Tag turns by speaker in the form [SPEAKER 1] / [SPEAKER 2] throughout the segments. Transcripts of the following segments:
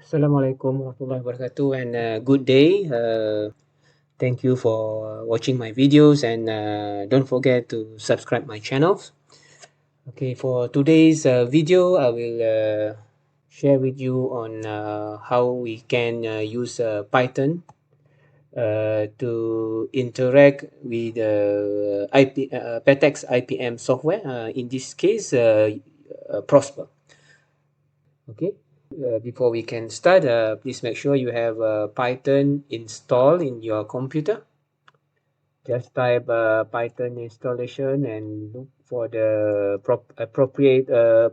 [SPEAKER 1] Assalamualaikum warahmatullahi wabarakatuh and good day. Thank you for watching my videos and don't forget to subscribe my channels. Okay, for today's video, I will share with you on how we can use Python to interact with Petex IPM software. In this case, Prosper. Okay. Before we can start, please make sure you have Python installed in your computer. Just type Python installation and look for the appropriate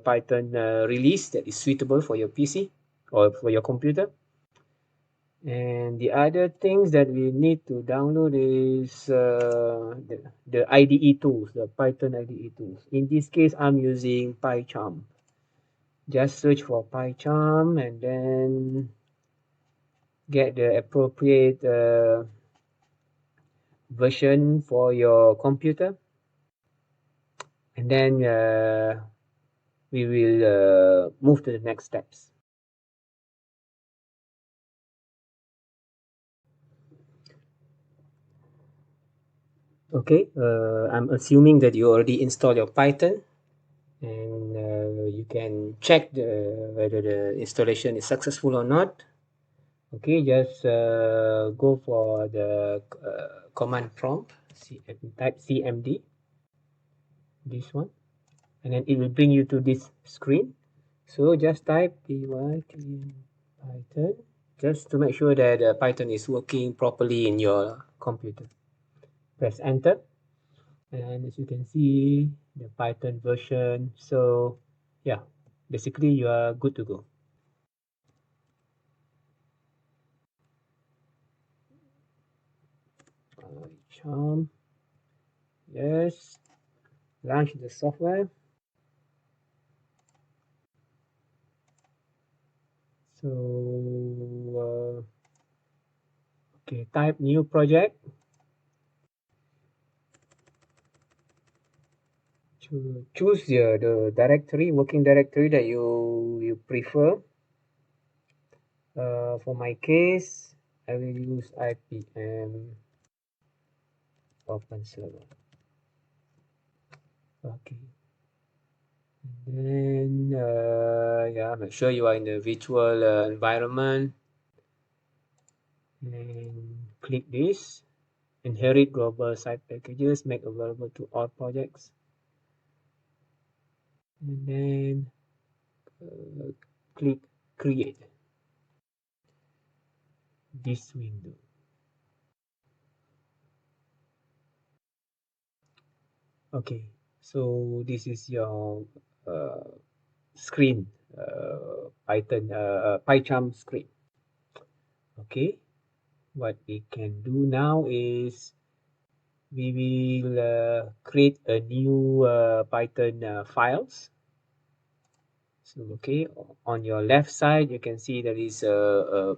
[SPEAKER 1] Python release that is suitable for your PC or for your computer. And the other things that we need to download is the IDE tools, the Python IDE tools. In this case, I'm using Pycharm. Just search for Pycharm and then get the appropriate version for your computer, and then we will move to the next steps. Okay, I'm assuming that you already installed your Python, and you can check whether the installation is successful or not. Okay, just go for the command prompt, type cmd, this one, and then it will bring you to this screen. So just type python just to make sure that Python is working properly in your computer. Press enter, and as you can see, the Python version. So yeah, basically you are good to go. Pycharm. Yes, launch the software. So okay, type new project. Choose the directory, working directory that you prefer. For my case, I will use IPM OpenServer. Okay. And then yeah, make sure you are in the virtual environment, and click this. Inherit global site packages, make available to all projects, and then click create this window. Okay, so this is your screen, Python Pycharm screen. Okay, what we can do now is we will create a new Python files. So okay, on your left side you can see there is a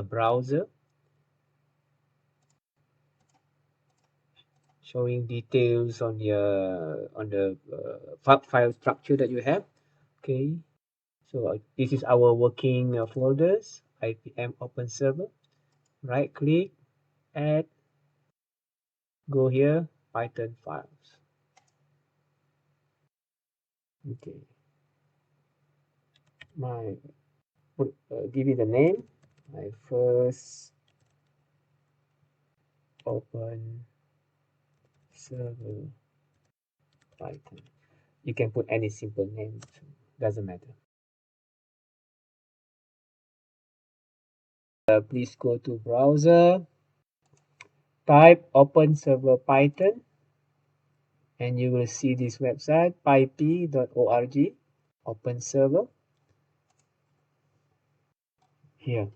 [SPEAKER 1] browser showing details on the file structure that you have. Okay, so this is our working folders, IPM OpenServer. Right click, add, go here, Python files. Okay, give it a name. My first OpenServer Python. You can put any simple name, doesn't matter. Please go to browser, type OpenServer Python, and you will see this website, pyp.org, OpenServer, here.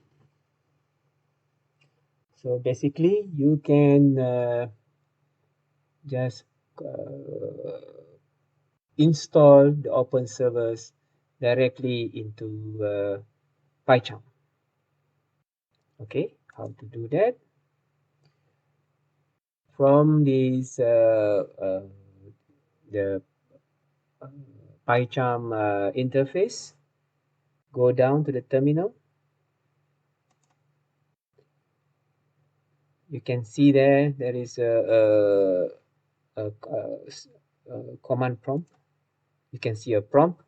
[SPEAKER 1] So basically, you can just install the OpenServers directly into Pycharm. Okay, how to do that? From this the Pycharm interface, go down to the terminal. You can see there is a command prompt. You can see a prompt.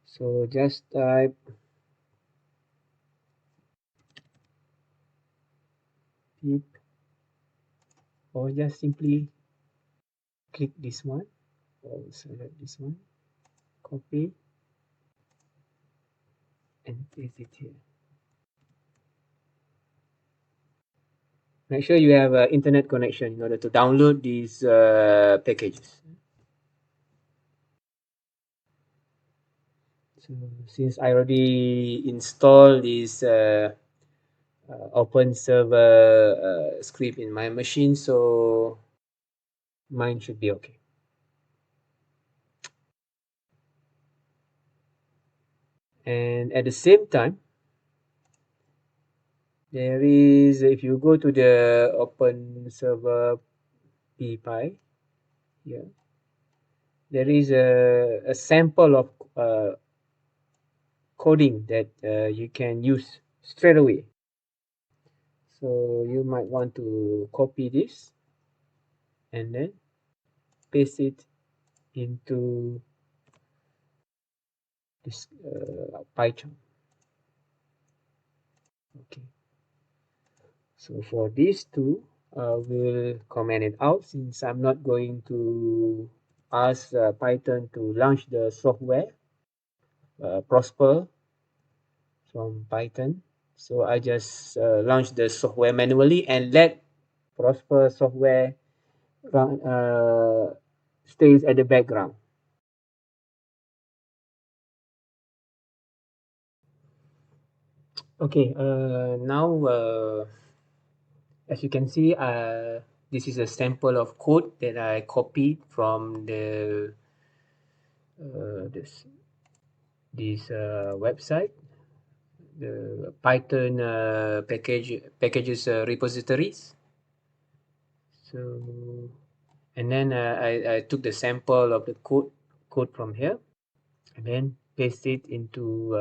[SPEAKER 1] So just type pip, or just simply click this one, or select this one, copy and paste it here. Make sure you have an internet connection in order to download these packages. So since I already installed this OpenServer script in my machine, so mine should be okay. And at the same time, there is, if you go to the OpenServer PY here, there is a sample of coding that you can use straight away. So you might want to copy this and then paste it into this Pycharm. Okay. So for these two, we'll comment it out since I'm not going to ask Python to launch the software Prosper from Python. So I just launch the software manually and let Prosper software run, stays at the background. Okay, now as you can see, this is a sample of code that I copied from this website, the Python packages repositories. So, and then I took the sample of the code from here, and then paste it into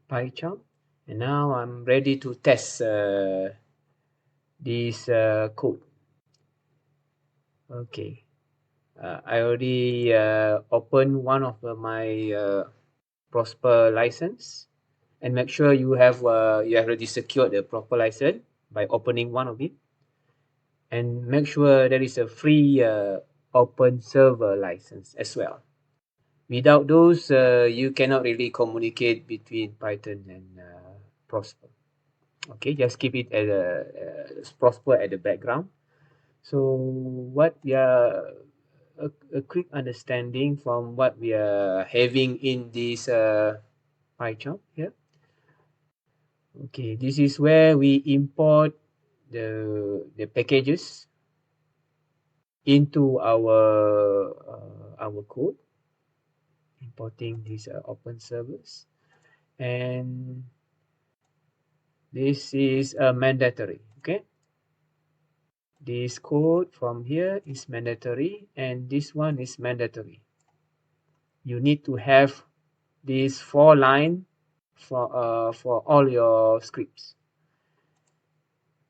[SPEAKER 1] Pycharm. And now I'm ready to test this code. Okay, I already opened one of my Prosper license, and make sure you have already secured the proper license by opening one of it, and make sure there is a free OpenServer license as well. Without those, you cannot really communicate between Python and Prosper. Okay, just keep it as a Prosper at the background. So what we are a quick understanding from what we are having in this Pycharm here. Okay, this is where we import the packages into our code, importing these open servers, and this is mandatory. Okay, this code from here is mandatory, and this one is mandatory. You need to have these 4 lines for all your scripts.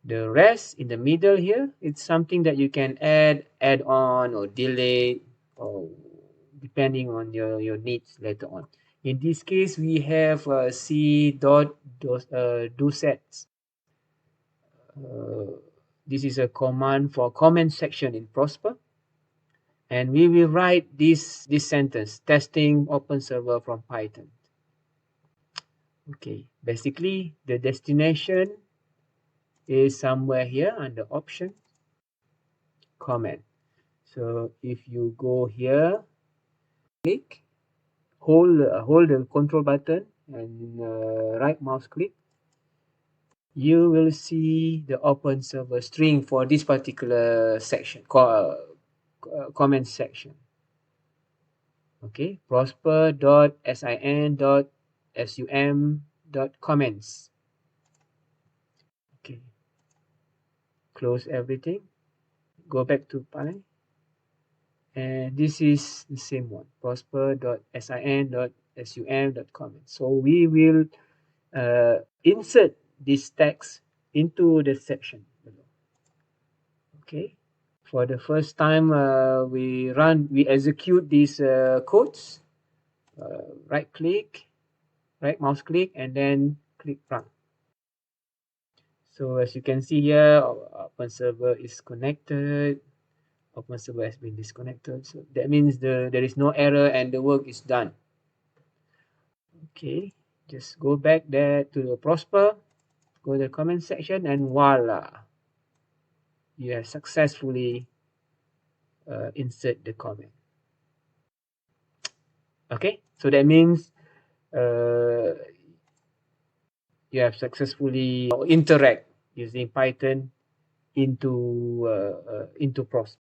[SPEAKER 1] The rest in the middle here, it's something that you can add on or delete, or depending on your needs later on. In this case, we have c dot do sets. This is a command for comment section in Prosper, and we will write this sentence: testing OpenServer from Python. Okay, basically the destination is somewhere here under option, comment. So if you go here, click, hold the control button and right mouse click, you will see the OpenServer string for this particular section, comment section. Okay, prosper.sin.sum.comments. Okay, close everything, go back to Py, and this is the same one, prosper.sin.sum sum.comment. So we will insert this text into the section below. Okay. For the first time, we execute these codes. Right mouse click, and then click run. So as you can see here, OpenServer is connected. OpenServer has been disconnected. So that means there is no error and the work is done. Okay, just go back there to the Prosper, go to the comment section, and voila, you have successfully insert the comment. Okay, so that means you have successfully interact using Python into Prosper.